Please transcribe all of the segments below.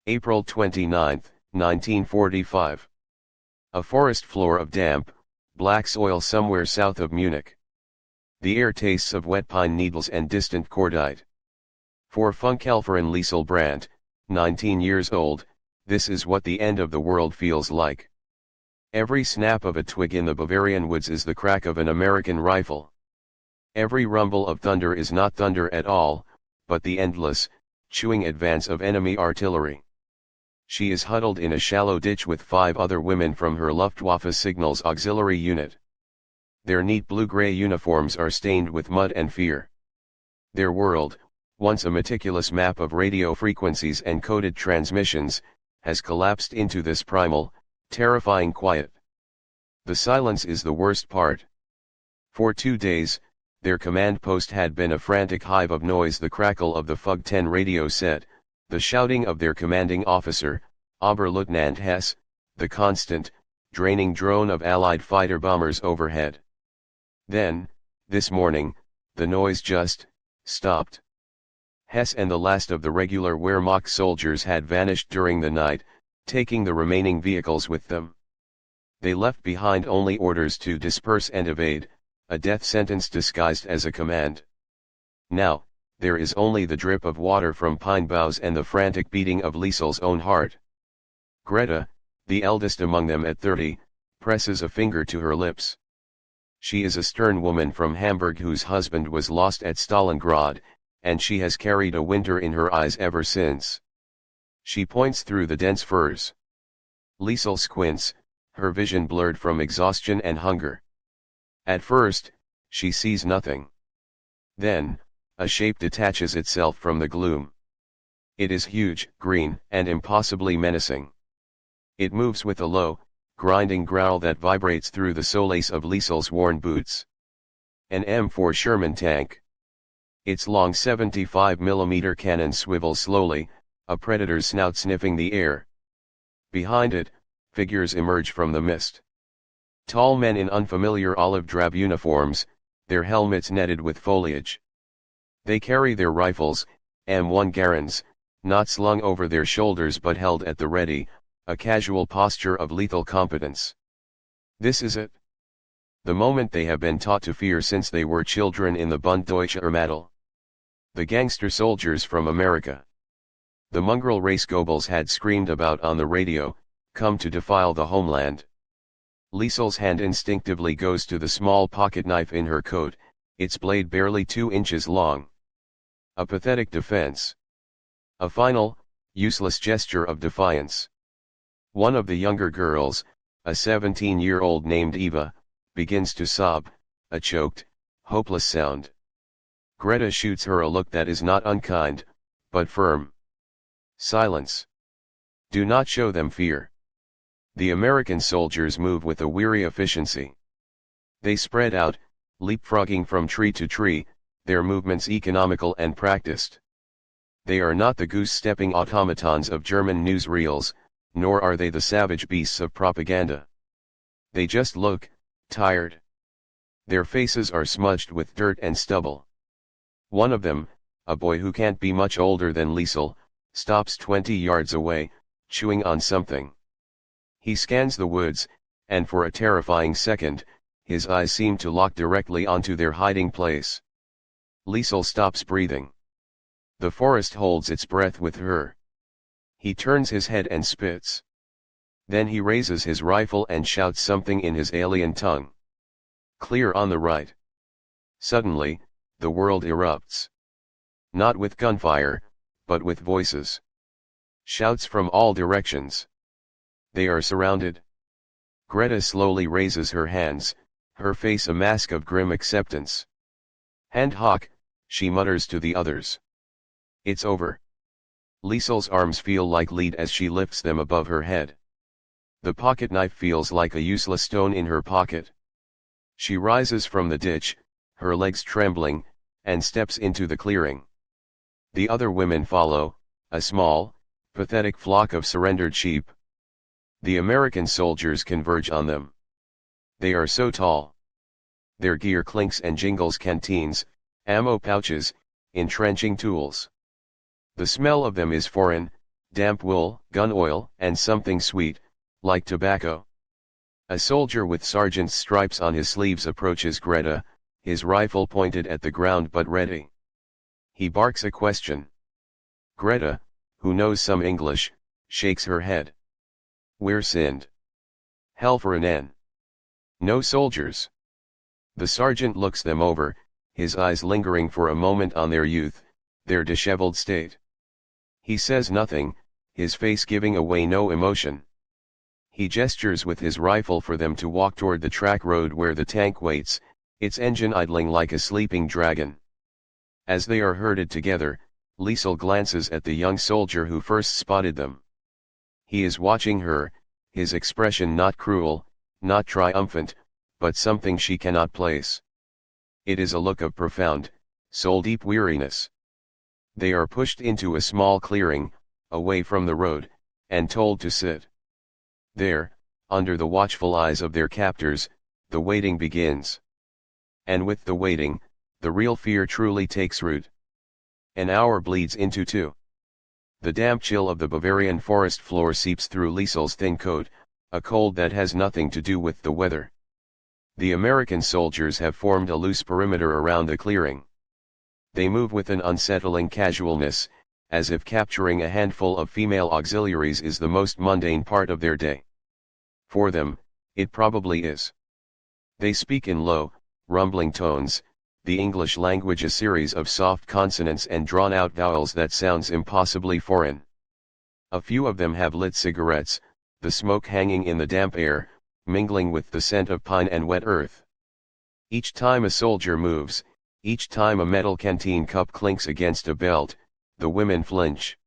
April 29, 1945. A forest floor of damp, black soil somewhere south of Munich. The air tastes of wet pine needles and distant cordite. For Funkhelferin Liesel Brandt, 19 years old, this is what the end of the world feels like. Every snap of a twig in the Bavarian woods is the crack of an American rifle. Every rumble of thunder is not thunder at all, but the endless, chewing advance of enemy artillery. She is huddled in a shallow ditch with 5 other women from her Luftwaffe Signals Auxiliary Unit. Their neat blue-gray uniforms are stained with mud and fear. Their world, once a meticulous map of radio frequencies and coded transmissions, has collapsed into this primal, terrifying quiet. The silence is the worst part. For 2 days, their command post had been a frantic hive of noise, the crackle of the Fug-10 radio set, the shouting of their commanding officer, Oberleutnant Hess, the constant, draining drone of Allied fighter bombers overhead. Then, this morning, the noise just stopped. Hess and the last of the regular Wehrmacht soldiers had vanished during the night, taking the remaining vehicles with them. They left behind only orders to disperse and evade, a death sentence disguised as a command. Now, there is only the drip of water from pine boughs and the frantic beating of Liesel's own heart. Greta, the eldest among them at 30, presses a finger to her lips. She is a stern woman from Hamburg whose husband was lost at Stalingrad, and she has carried a winter in her eyes ever since. She points through the dense firs. Liesel squints, her vision blurred from exhaustion and hunger. At first, she sees nothing. Then, a shape detaches itself from the gloom. It is huge, green, and impossibly menacing. It moves with a low, grinding growl that vibrates through the soles of Liesel's worn boots. An M4 Sherman tank. Its long 75mm cannon swivels slowly, a predator's snout sniffing the air. Behind it, figures emerge from the mist. Tall men in unfamiliar olive-drab uniforms, their helmets netted with foliage. They carry their rifles, M1 Garands, not slung over their shoulders but held at the ready, a casual posture of lethal competence. This is it. The moment they have been taught to fear since they were children in the Bund Deutsche Armada. The gangster soldiers from America. The mongrel race Goebbels had screamed about on the radio, come to defile the homeland. Liesel's hand instinctively goes to the small pocket knife in her coat, its blade barely 2 inches long. A pathetic defense. A final, useless gesture of defiance. One of the younger girls, a 17-year-old named Eva, begins to sob, a choked, hopeless sound. Greta shoots her a look that is not unkind, but firm. Silence. Do not show them fear. The American soldiers move with a weary efficiency. They spread out, leapfrogging from tree to tree, their movements economical and practiced. They are not the goose-stepping automatons of German newsreels, nor are they the savage beasts of propaganda. They just look tired. Their faces are smudged with dirt and stubble. One of them, a boy who can't be much older than Liesel, stops 20 yards away, chewing on something. He scans the woods, and for a terrifying second, his eyes seem to lock directly onto their hiding place. Liesel stops breathing. The forest holds its breath with her. He turns his head and spits. Then he raises his rifle and shouts something in his alien tongue. Clear on the right. Suddenly, the world erupts. Not with gunfire, but with voices. Shouts from all directions. They are surrounded. Greta slowly raises her hands, her face a mask of grim acceptance. Hand hoch, she mutters to the others. It's over. Liesel's arms feel like lead as she lifts them above her head. The pocket knife feels like a useless stone in her pocket. She rises from the ditch, her legs trembling, and steps into the clearing. The other women follow, a small, pathetic flock of surrendered sheep. The American soldiers converge on them. They are so tall. Their gear clinks and jingles canteens, ammo pouches, entrenching tools. The smell of them is foreign, damp wool, gun oil, and something sweet, like tobacco. A soldier with sergeant's stripes on his sleeves approaches Greta, his rifle pointed at the ground but ready. He barks a question. Greta, who knows some English, shakes her head. We're sinned. Hell for an N. No soldiers. The sergeant looks them over, his eyes lingering for a moment on their youth, their disheveled state. He says nothing, his face giving away no emotion. He gestures with his rifle for them to walk toward the track road where the tank waits, its engine idling like a sleeping dragon. As they are herded together, Liesel glances at the young soldier who first spotted them. He is watching her, his expression not cruel, not triumphant, but something she cannot place. It is a look of profound, soul-deep weariness. They are pushed into a small clearing, away from the road, and told to sit. There, under the watchful eyes of their captors, the waiting begins. And with the waiting, the real fear truly takes root. An hour bleeds into two. The damp chill of the Bavarian forest floor seeps through Liesel's thin coat, a cold that has nothing to do with the weather. The American soldiers have formed a loose perimeter around the clearing. They move with an unsettling casualness, as if capturing a handful of female auxiliaries is the most mundane part of their day. For them, it probably is. They speak in low, rumbling tones, the English language a series of soft consonants and drawn-out vowels that sounds impossibly foreign. A few of them have lit cigarettes, the smoke hanging in the damp air, mingling with the scent of pine and wet earth. Each time a soldier moves, each time a metal canteen cup clinks against a belt, the women flinch.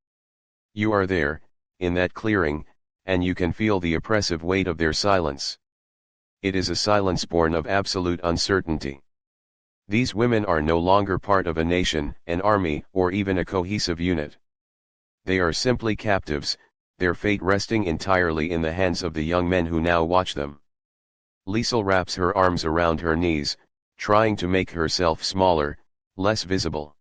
You are there, in that clearing, and you can feel the oppressive weight of their silence. It is a silence born of absolute uncertainty. These women are no longer part of a nation, an army, or even a cohesive unit. They are simply captives, their fate resting entirely in the hands of the young men who now watch them. Liesel wraps her arms around her knees, trying to make herself smaller, less visible.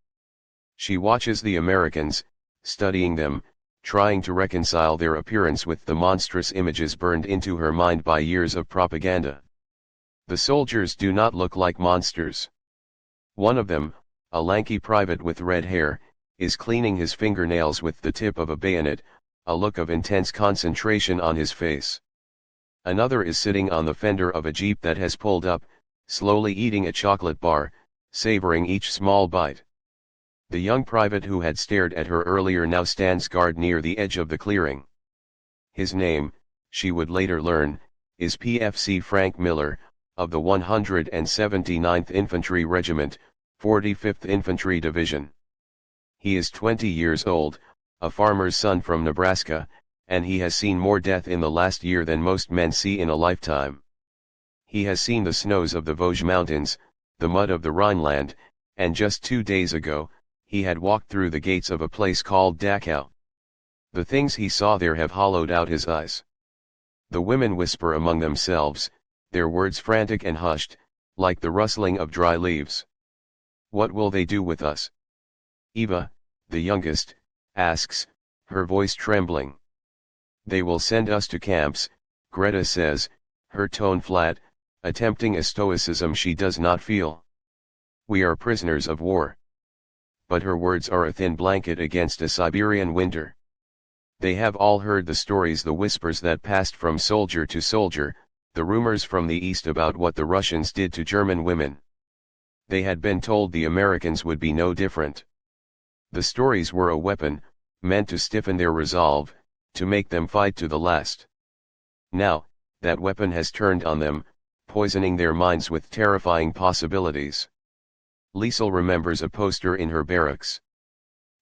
She watches the Americans, studying them, trying to reconcile their appearance with the monstrous images burned into her mind by years of propaganda. The soldiers do not look like monsters. One of them, a lanky private with red hair, is cleaning his fingernails with the tip of a bayonet, a look of intense concentration on his face. Another is sitting on the fender of a jeep that has pulled up, slowly eating a chocolate bar, savoring each small bite. The young private who had stared at her earlier now stands guard near the edge of the clearing. His name, she would later learn, is PFC Frank Miller, of the 179th Infantry Regiment, 45th Infantry Division. He is 20 years old, a farmer's son from Nebraska, and he has seen more death in the last year than most men see in a lifetime. He has seen the snows of the Vosges Mountains, the mud of the Rhineland, and just 2 days ago, he had walked through the gates of a place called Dachau. The things he saw there have hollowed out his eyes. The women whisper among themselves, their words frantic and hushed, like the rustling of dry leaves. What will they do with us? Eva, the youngest, asks, her voice trembling. They will send us to camps, Greta says, her tone flat, attempting a stoicism she does not feel. We are prisoners of war. But her words are a thin blanket against a Siberian winter. They have all heard the stories, the whispers that passed from soldier to soldier, the rumors from the east about what the Russians did to German women. They had been told the Americans would be no different. The stories were a weapon, meant to stiffen their resolve, to make them fight to the last. Now, that weapon has turned on them, poisoning their minds with terrifying possibilities. Liesel remembers a poster in her barracks.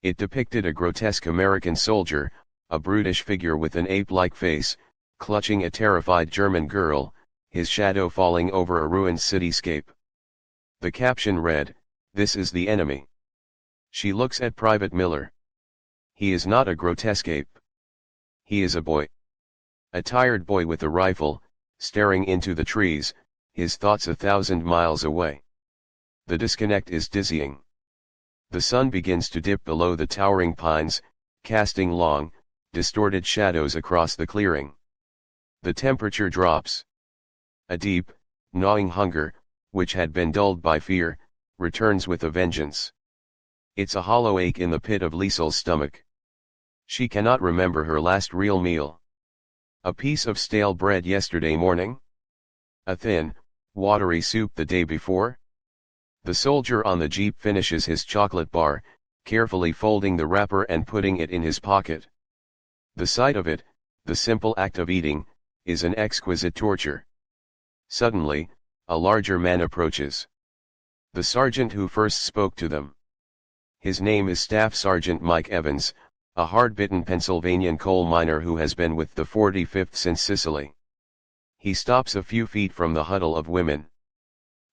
It depicted a grotesque American soldier, a brutish figure with an ape-like face, clutching a terrified German girl, his shadow falling over a ruined cityscape. The caption read, "This is the enemy." She looks at Private Miller. He is not a grotesque ape. He is a boy. A tired boy with a rifle, staring into the trees, his thoughts 1,000 miles away. The disconnect is dizzying. The sun begins to dip below the towering pines, casting long, distorted shadows across the clearing. The temperature drops. A deep, gnawing hunger, which had been dulled by fear, returns with a vengeance. It's a hollow ache in the pit of Liesel's stomach. She cannot remember her last real meal. A piece of stale bread yesterday morning? A thin, watery soup the day before? The soldier on the jeep finishes his chocolate bar, carefully folding the wrapper and putting it in his pocket. The sight of it, the simple act of eating, is an exquisite torture. Suddenly, a larger man approaches. The sergeant who first spoke to them. His name is Staff Sergeant Mike Evans, a hard-bitten Pennsylvanian coal miner who has been with the 45th since Sicily. He stops a few feet from the huddle of women.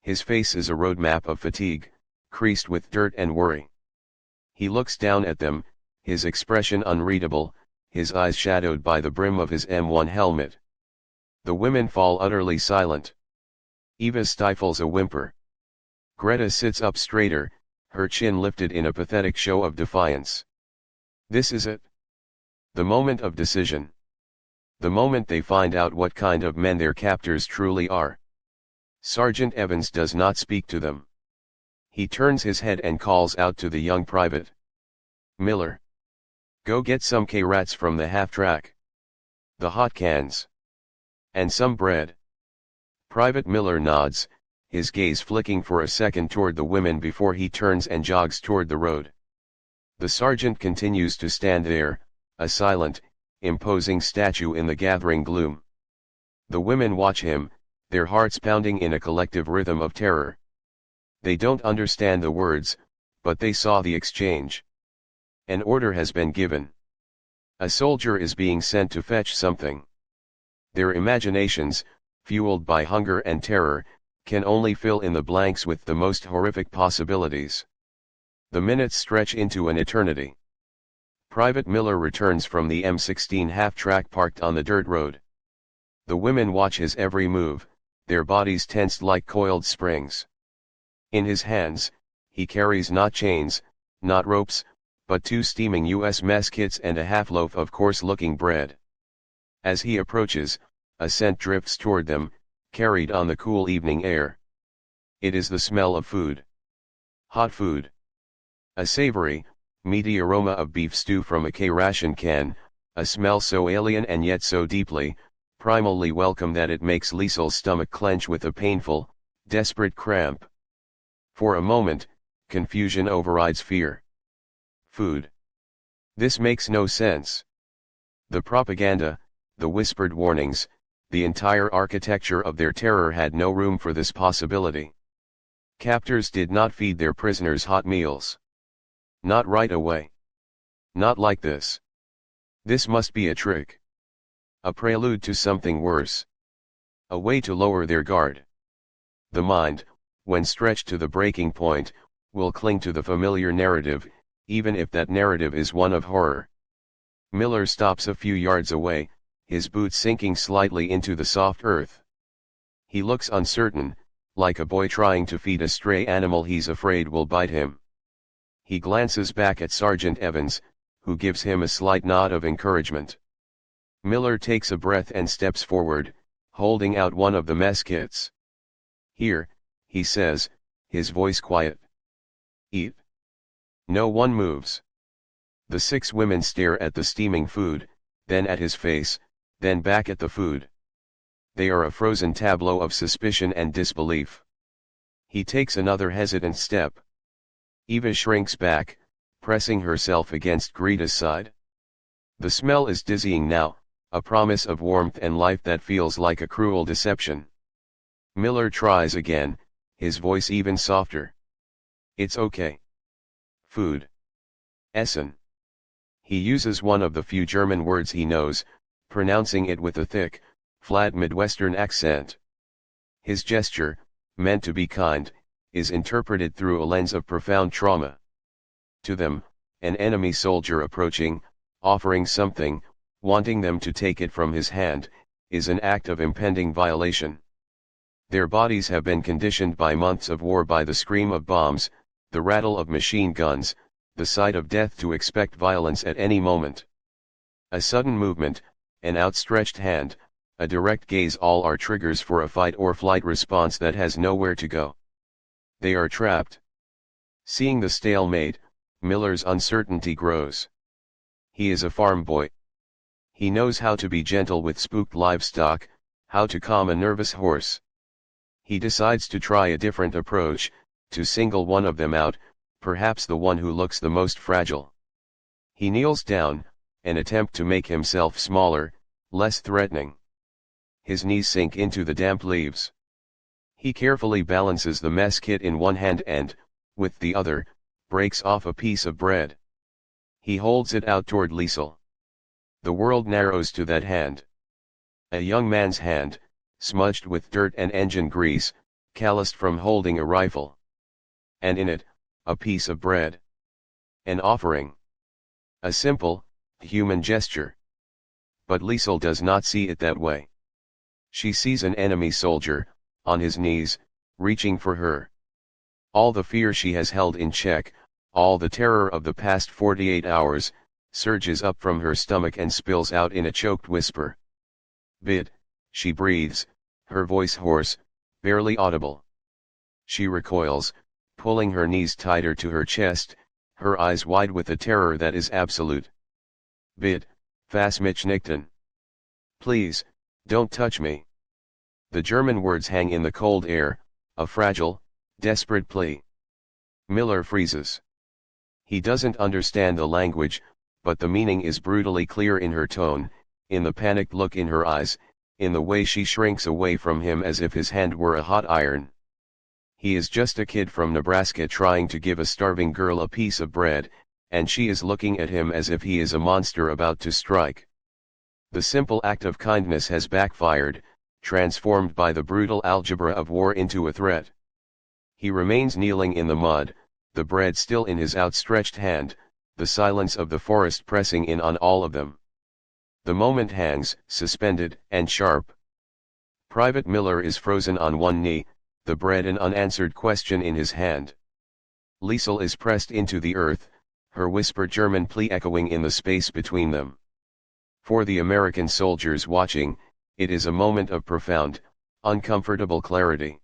His face is a roadmap of fatigue, creased with dirt and worry. He looks down at them, his expression unreadable, his eyes shadowed by the brim of his M1 helmet. The women fall utterly silent. Eva stifles a whimper. Greta sits up straighter, her chin lifted in a pathetic show of defiance. This is it. The moment of decision. The moment they find out what kind of men their captors truly are. Sergeant Evans does not speak to them. He turns his head and calls out to the young private. Miller. Go get some K-rats from the half-track. The hot cans. And some bread. Private Miller nods, his gaze flicking for a second toward the women before he turns and jogs toward the road. The sergeant continues to stand there, a silent, imposing statue in the gathering gloom. The women watch him, their hearts pounding in a collective rhythm of terror. They don't understand the words, but they saw the exchange. An order has been given. A soldier is being sent to fetch something. Their imaginations, fueled by hunger and terror, can only fill in the blanks with the most horrific possibilities. The minutes stretch into an eternity. Private Miller returns from the M16 half-track parked on the dirt road. The women watch his every move, their bodies tensed like coiled springs. In his hands, he carries not chains, not ropes, but 2 steaming U.S. mess kits and a half-loaf of coarse-looking bread. As he approaches, a scent drifts toward them, carried on the cool evening air. It is the smell of food. Hot food. A savory, meaty aroma of beef stew from a K-ration can, a smell so alien and yet so deeply, primally welcome that it makes Liesel's stomach clench with a painful, desperate cramp. For a moment, confusion overrides fear. Food. This makes no sense. The propaganda, the whispered warnings, the entire architecture of their terror had no room for this possibility. Captors did not feed their prisoners hot meals. Not right away. Not like this. This must be a trick. A prelude to something worse. A way to lower their guard. The mind, when stretched to the breaking point, will cling to the familiar narrative, even if that narrative is one of horror. Miller stops a few yards away, his boots sinking slightly into the soft earth. He looks uncertain, like a boy trying to feed a stray animal he's afraid will bite him. He glances back at Sergeant Evans, who gives him a slight nod of encouragement. Miller takes a breath and steps forward, holding out one of the mess kits. Here, he says, his voice quiet. Eat. No one moves. The 6 women stare at the steaming food, then at his face, then back at the food. They are a frozen tableau of suspicion and disbelief. He takes another hesitant step. Eva shrinks back, pressing herself against Greta's side. The smell is dizzying now, a promise of warmth and life that feels like a cruel deception. Miller tries again, his voice even softer. It's okay. Food. Essen. He uses one of the few German words he knows, pronouncing it with a thick, flat Midwestern accent. His gesture, meant to be kind, is interpreted through a lens of profound trauma. To them, an enemy soldier approaching, offering something, wanting them to take it from his hand, is an act of impending violation. Their bodies have been conditioned by months of war, by the scream of bombs, the rattle of machine guns, the sight of death, to expect violence at any moment. A sudden movement, an outstretched hand, a direct gaze, all are triggers for a fight or flight response that has nowhere to go. They are trapped. Seeing the stalemate, Miller's uncertainty grows. He is a farm boy. He knows how to be gentle with spooked livestock, how to calm a nervous horse. He decides to try a different approach, to single one of them out, perhaps the one who looks the most fragile. He kneels down, an attempt to make himself smaller, less threatening. His knees sink into the damp leaves. He carefully balances the mess kit in one hand and, with the other, breaks off a piece of bread. He holds it out toward Liesel. The world narrows to that hand. A young man's hand, smudged with dirt and engine grease, calloused from holding a rifle. And in it, a piece of bread. An offering. A simple, human gesture. But Liesel does not see it that way. She sees an enemy soldier, on his knees, reaching for her. All the fear she has held in check, all the terror of the past 48 hours, surges up from her stomach and spills out in a choked whisper. "Bid," she breathes, her voice hoarse, barely audible. She recoils, pulling her knees tighter to her chest, her eyes wide with a terror that is absolute. "Bid, fass mich nichten. Please, don't touch me." The German words hang in the cold air, a fragile, desperate plea. Miller freezes. He doesn't understand the language, but the meaning is brutally clear in her tone, in the panicked look in her eyes, in the way she shrinks away from him as if his hand were a hot iron. He is just a kid from Nebraska trying to give a starving girl a piece of bread, and she is looking at him as if he is a monster about to strike. The simple act of kindness has backfired, transformed by the brutal algebra of war into a threat. He remains kneeling in the mud, the bread still in his outstretched hand, the silence of the forest pressing in on all of them. The moment hangs, suspended and sharp. Private Miller is frozen on one knee, the bread an unanswered question in his hand. Liesel is pressed into the earth, her whispered German plea echoing in the space between them. For the American soldiers watching, it is a moment of profound, uncomfortable clarity.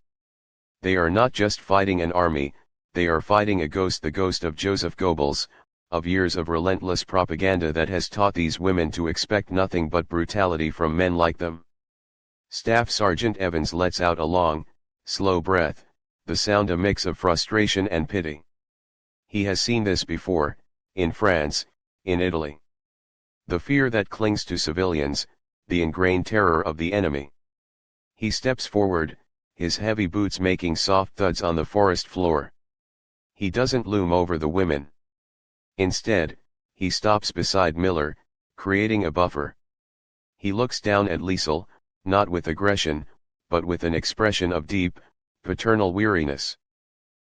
They are not just fighting an army, they are fighting a ghost, the ghost of Joseph Goebbels, of years of relentless propaganda that has taught these women to expect nothing but brutality from men like them. Staff Sergeant Evans lets out a long, slow breath, the sound a mix of frustration and pity. He has seen this before, in France, in Italy. The fear that clings to civilians, the ingrained terror of the enemy. He steps forward, his heavy boots making soft thuds on the forest floor. He doesn't loom over the women. Instead, he stops beside Miller, creating a buffer. He looks down at Liesel, not with aggression, but with an expression of deep, paternal weariness.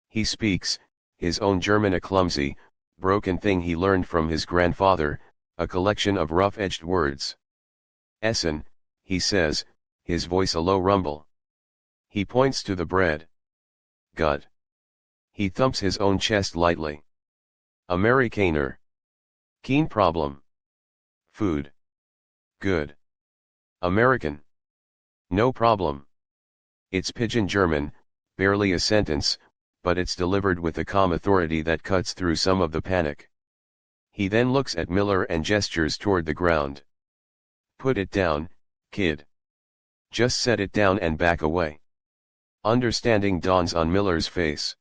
He speaks, his own German a clumsy, broken thing he learned from his grandfather, a collection of rough-edged words. "Essen," he says, his voice a low rumble. He points to the bread. "Gut." He thumps his own chest lightly. "Amerikaner. Keen problem. Food. Good. American. No problem." It's pidgin German, barely a sentence, but it's delivered with a calm authority that cuts through some of the panic. He then looks at Miller and gestures toward the ground. "Put it down, kid. Just set it down and back away." Understanding dawns on Miller's face.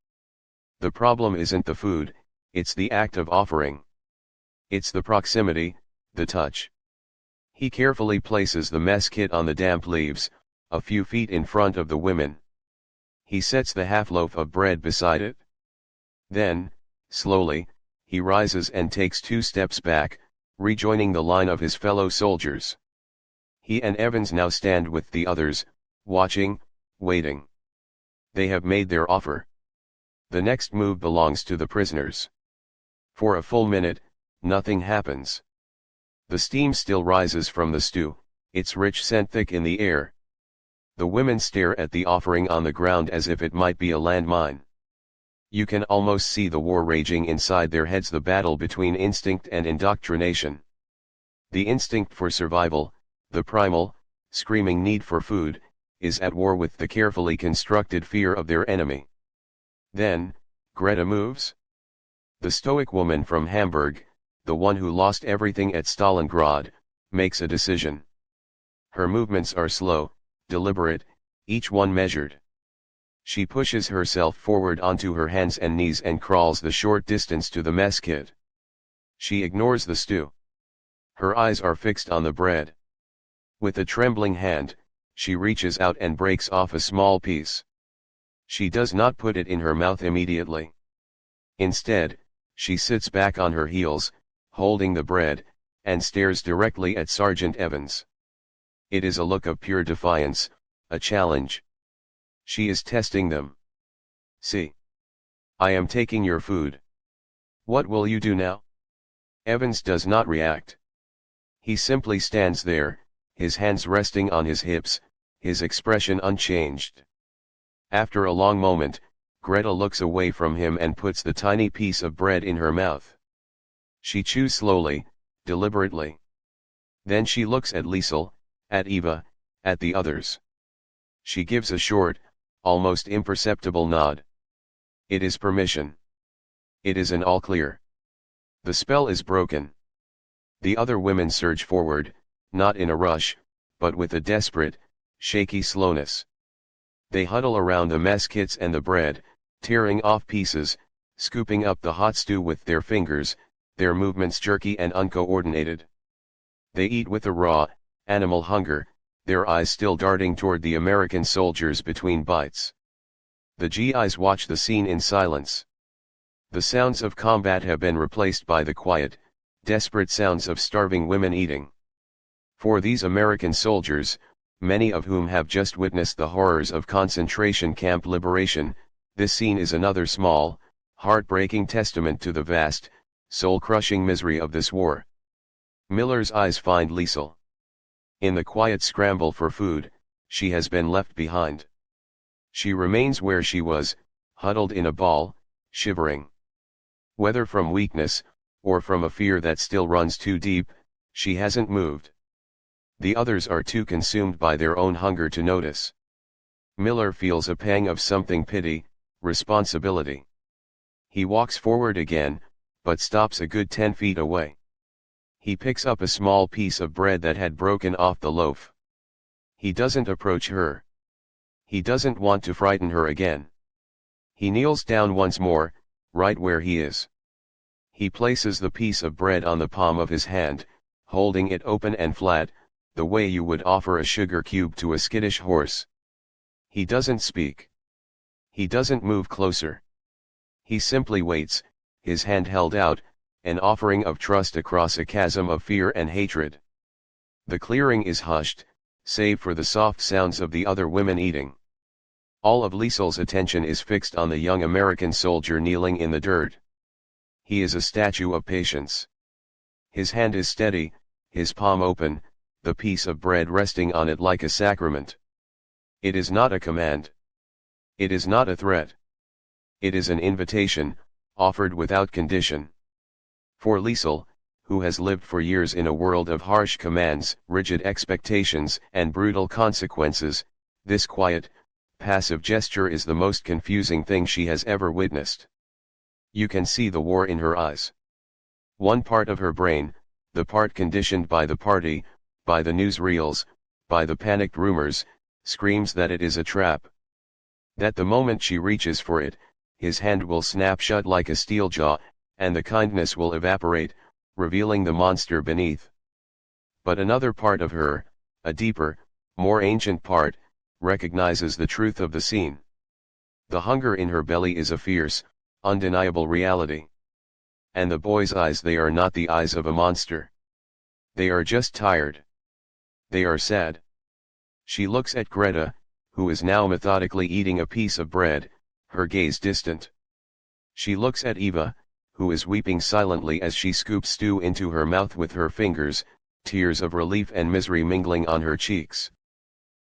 The problem isn't the food, it's the act of offering. It's the proximity, the touch. He carefully places the mess kit on the damp leaves, a few feet in front of the women. He sets the half-loaf of bread beside it. Then, slowly, he rises and takes 2 steps back, rejoining the line of his fellow soldiers. He and Evans now stand with the others, watching, waiting. They have made their offer. The next move belongs to the prisoners. For a full minute, nothing happens. The steam still rises from the stew, its rich scent thick in the air. The women stare at the offering on the ground as if it might be a landmine. You can almost see the war raging inside their heads, the battle between instinct and indoctrination. The instinct for survival, the primal, screaming need for food, is at war with the carefully constructed fear of their enemy. Then, Greta moves. The stoic woman from Hamburg, the one who lost everything at Stalingrad, makes a decision. Her movements are slow, deliberate, each one measured. She pushes herself forward onto her hands and knees and crawls the short distance to the mess kit. She ignores the stew. Her eyes are fixed on the bread. With a trembling hand, she reaches out and breaks off a small piece. She does not put it in her mouth immediately. Instead, she sits back on her heels, holding the bread, and stares directly at Sergeant Evans. It is a look of pure defiance, a challenge. She is testing them. See. I am taking your food. What will you do now? Evans does not react. He simply stands there, his hands resting on his hips, his expression unchanged. After a long moment, Greta looks away from him and puts the tiny piece of bread in her mouth. She chews slowly, deliberately. Then she looks at Liesel, at Eva, at the others. She gives a short, almost imperceptible nod. It is permission. It is an all clear. The spell is broken. The other women surge forward, not in a rush, but with a desperate, shaky slowness. They huddle around the mess kits and the bread, tearing off pieces, scooping up the hot stew with their fingers, their movements jerky and uncoordinated. They eat with a raw, animal hunger, their eyes still darting toward the American soldiers between bites. The GIs watch the scene in silence. The sounds of combat have been replaced by the quiet, desperate sounds of starving women eating. For these American soldiers, many of whom have just witnessed the horrors of concentration camp liberation, this scene is another small, heartbreaking testament to the vast, soul-crushing misery of this war. Miller's eyes find Liesel. In the quiet scramble for food, she has been left behind. She remains where she was, huddled in a ball, shivering. Whether from weakness, or from a fear that still runs too deep, she hasn't moved. The others are too consumed by their own hunger to notice. Miller feels a pang of something pity, responsibility. He walks forward again, but stops a good 10 feet away. He picks up a small piece of bread that had broken off the loaf. He doesn't approach her. He doesn't want to frighten her again. He kneels down once more, right where he is. He places the piece of bread on the palm of his hand, holding it open and flat, the way you would offer a sugar cube to a skittish horse. He doesn't speak. He doesn't move closer. He simply waits, his hand held out, an offering of trust across a chasm of fear and hatred. The clearing is hushed, save for the soft sounds of the other women eating. All of Liesel's attention is fixed on the young American soldier kneeling in the dirt. He is a statue of patience. His hand is steady, his palm open, the piece of bread resting on it like a sacrament. It is not a command. It is not a threat. It is an invitation, offered without condition. For Liesel, who has lived for years in a world of harsh commands, rigid expectations, and brutal consequences, this quiet, passive gesture is the most confusing thing she has ever witnessed. You can see the war in her eyes. One part of her brain, the part conditioned by the party, by the newsreels, by the panicked rumors, screams that it is a trap. That the moment she reaches for it, his hand will snap shut like a steel jaw, and the kindness will evaporate, revealing the monster beneath. But another part of her, a deeper, more ancient part, recognizes the truth of the scene. The hunger in her belly is a fierce, undeniable reality. And the boy's eyes, they are not the eyes of a monster. They are just tired. They are sad. She looks at Greta, who is now methodically eating a piece of bread, her gaze distant. She looks at Eva, who is weeping silently as she scoops stew into her mouth with her fingers, tears of relief and misery mingling on her cheeks.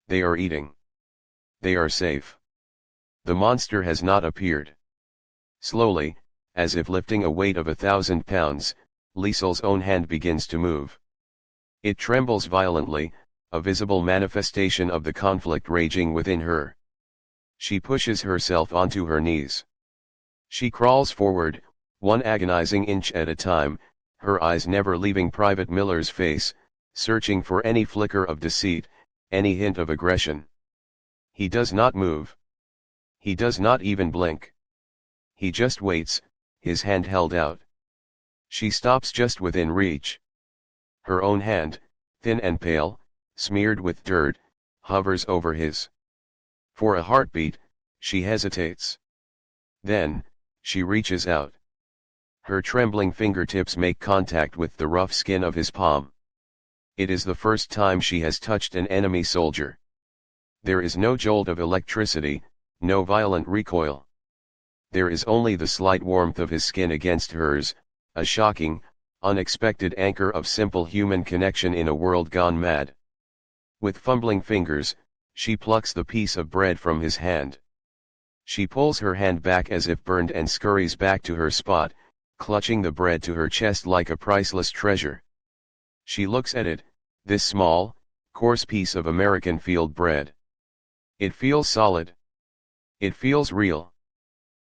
They are eating. They are safe. The monster has not appeared. Slowly, as if lifting a weight of 1,000 pounds, Liesel's own hand begins to move. It trembles violently, a visible manifestation of the conflict raging within her. She pushes herself onto her knees. She crawls forward, one agonizing inch at a time, her eyes never leaving Private Miller's face, searching for any flicker of deceit, any hint of aggression. He does not move. He does not even blink. He just waits, his hand held out. She stops just within reach. Her own hand, thin and pale, smeared with dirt, hovers over his. For a heartbeat, she hesitates. Then, she reaches out. Her trembling fingertips make contact with the rough skin of his palm. It is the first time she has touched an enemy soldier. There is no jolt of electricity, no violent recoil. There is only the slight warmth of his skin against hers, a shocking, unexpected anchor of simple human connection in a world gone mad. With fumbling fingers, she plucks the piece of bread from his hand. She pulls her hand back as if burned and scurries back to her spot, clutching the bread to her chest like a priceless treasure. She looks at it, this small, coarse piece of American field bread. It feels solid. It feels real.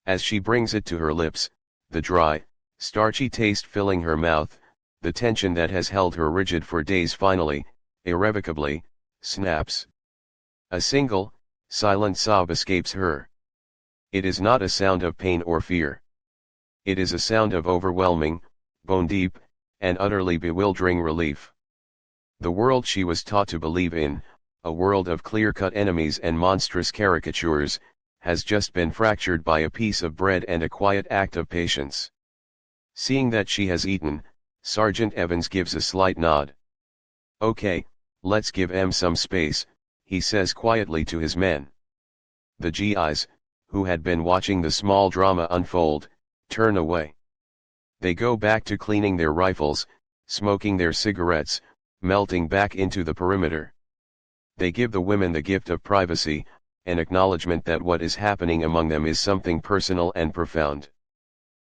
As she brings it to her lips, the dry, starchy taste filling her mouth, the tension that has held her rigid for days finally, irrevocably, snaps. A single, silent sob escapes her. It is not a sound of pain or fear. It is a sound of overwhelming, bone-deep, and utterly bewildering relief. The world she was taught to believe in, a world of clear-cut enemies and monstrous caricatures, has just been fractured by a piece of bread and a quiet act of patience. Seeing that she has eaten, Sergeant Evans gives a slight nod. "Okay, let's give em some space," he says quietly to his men. The GIs, who had been watching the small drama unfold, turn away. They go back to cleaning their rifles, smoking their cigarettes, melting back into the perimeter. They give the women the gift of privacy, an acknowledgement that what is happening among them is something personal and profound.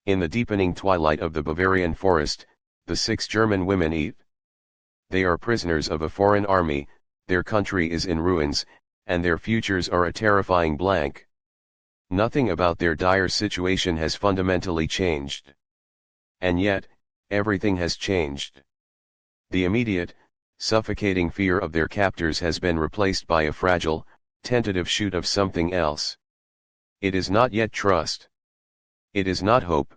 In the deepening twilight of the Bavarian forest, the 6 German women eat. They are prisoners of a foreign army, their country is in ruins, and their futures are a terrifying blank. Nothing about their dire situation has fundamentally changed. And yet, everything has changed. The immediate, suffocating fear of their captors has been replaced by a fragile, tentative shoot of something else. It is not yet trust. It is not hope.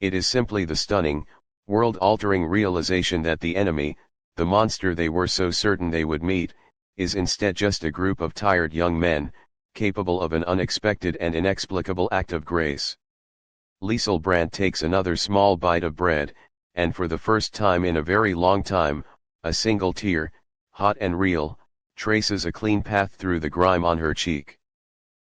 It is simply the stunning, world-altering realization that the enemy, the monster they were so certain they would meet, is instead just a group of tired young men, capable of an unexpected and inexplicable act of grace. Liesel Brandt takes another small bite of bread, and for the first time in a very long time, a single tear, hot and real, traces a clean path through the grime on her cheek.